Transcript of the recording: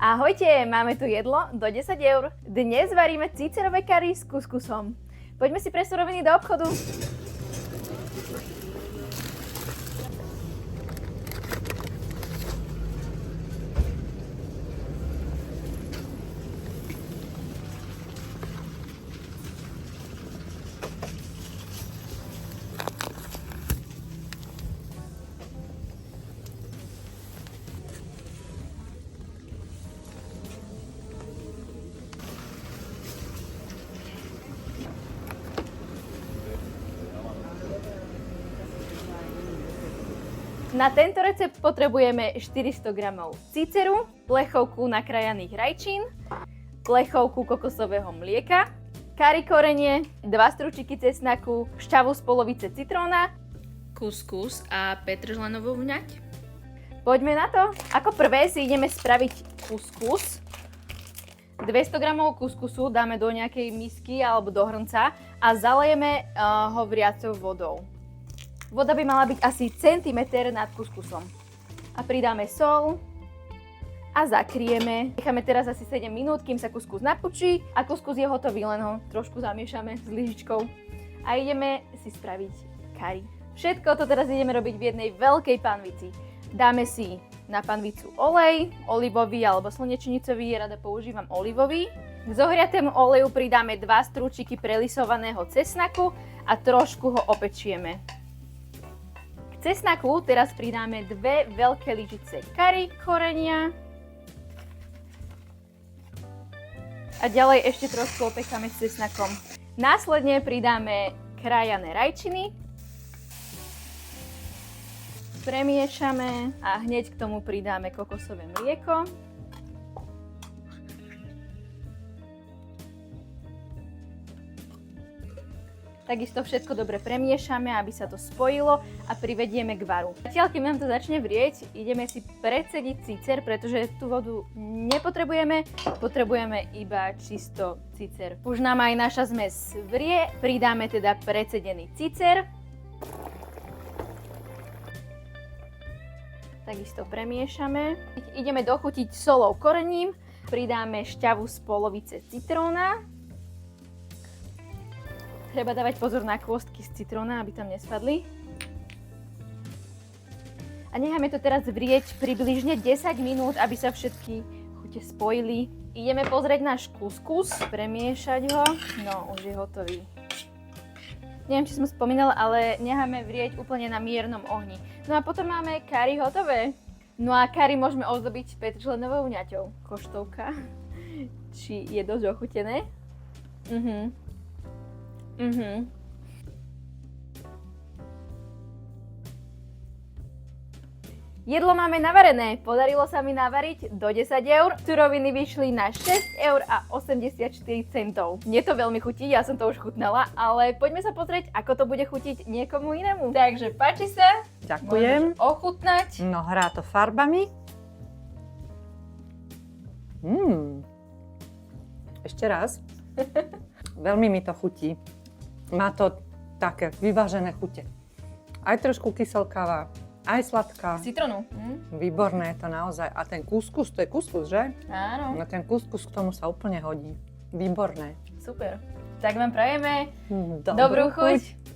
Ahojte, máme tu jedlo do 10 eur. Dnes varíme cícerové kari s kuskusom. Poďme si pre suroviny do obchodu. Na tento recept potrebujeme 400 g cíceru, plechovku nakrájaných rajčín, plechovku kokosového mlieka, kari korenie, 2 stručiky cesnaku, šťavu z polovice citróna, kuskus a petržlenovú vňať. Poďme na to. Ako prvé si ideme spraviť kuskus. 200 g kuskusu dáme do nejakej misky alebo do hrnca a zalejeme ho vriacou vodou. Voda by mala byť asi centimeter nad kuskusom. A pridáme sol a zakrieme. Necháme teraz asi 7 minút, kým sa kuskus napučí a kuskus je hotový, len ho trošku zamiešame s lyžičkou. A ideme si spraviť kari. Všetko to teraz ideme robiť v jednej veľkej panvici. Dáme si na panvicu olej, olivový alebo slnečnicový, rada používam olivový. K zohriatému oleju pridáme 2 strúčiky prelisovaného cesnaku a trošku ho opečieme. K cesnaku teraz pridáme 2 veľké lyžice kari korenia a ďalej ešte trošku opekáme s cesnakom. Následne pridáme krájané rajčiny, premiešame a hneď k tomu pridáme kokosové mlieko. Takisto všetko dobre premiešame, aby sa to spojilo a privedieme k varu. Zatiaľ, kým nám to začne vrieť, ideme si predsediť cícer, pretože tú vodu nepotrebujeme, potrebujeme iba čisto cícer. Už nám aj naša zmes vrie, pridáme teda predsedený cícer. Takisto premiešame. Ideme dochutiť solou korením, pridáme šťavu z polovice citróna. Treba dávať pozor na kôstky z citróna, aby tam nespadli. A necháme to teraz vrieť približne 10 minút, aby sa všetky chute spojili. Ideme pozrieť náš kuskus, premiešať ho. No, už je hotový. Neviem, či som spomínala, ale necháme vrieť úplne na miernom ohni. No a potom máme kari hotové. No a kari môžeme ozdobiť petržlenovou vňaťou. Koštovka. Či je dosť ochutené? Jedlo máme navarené. Podarilo sa mi navariť do 10 eur. Suroviny vyšli na 6 eur a 84 centov. Mne to veľmi chutí, ja som to už chutnala, ale poďme sa pozrieť, ako to bude chutiť niekomu inému. Takže páči sa? Ďakujem. Môžeš ochutnať. No, hrá to farbami. Ešte raz. Veľmi mi to chutí. Má to také vyvážené chute. Aj trošku kyselkáva, aj sladká. Citrónu. Výborné je to naozaj. A ten kuskus, to je kuskus, že? Áno. No ten kuskus k tomu sa úplne hodí. Výborné. Super. Tak vám prajeme Dobrú dobrú chuť.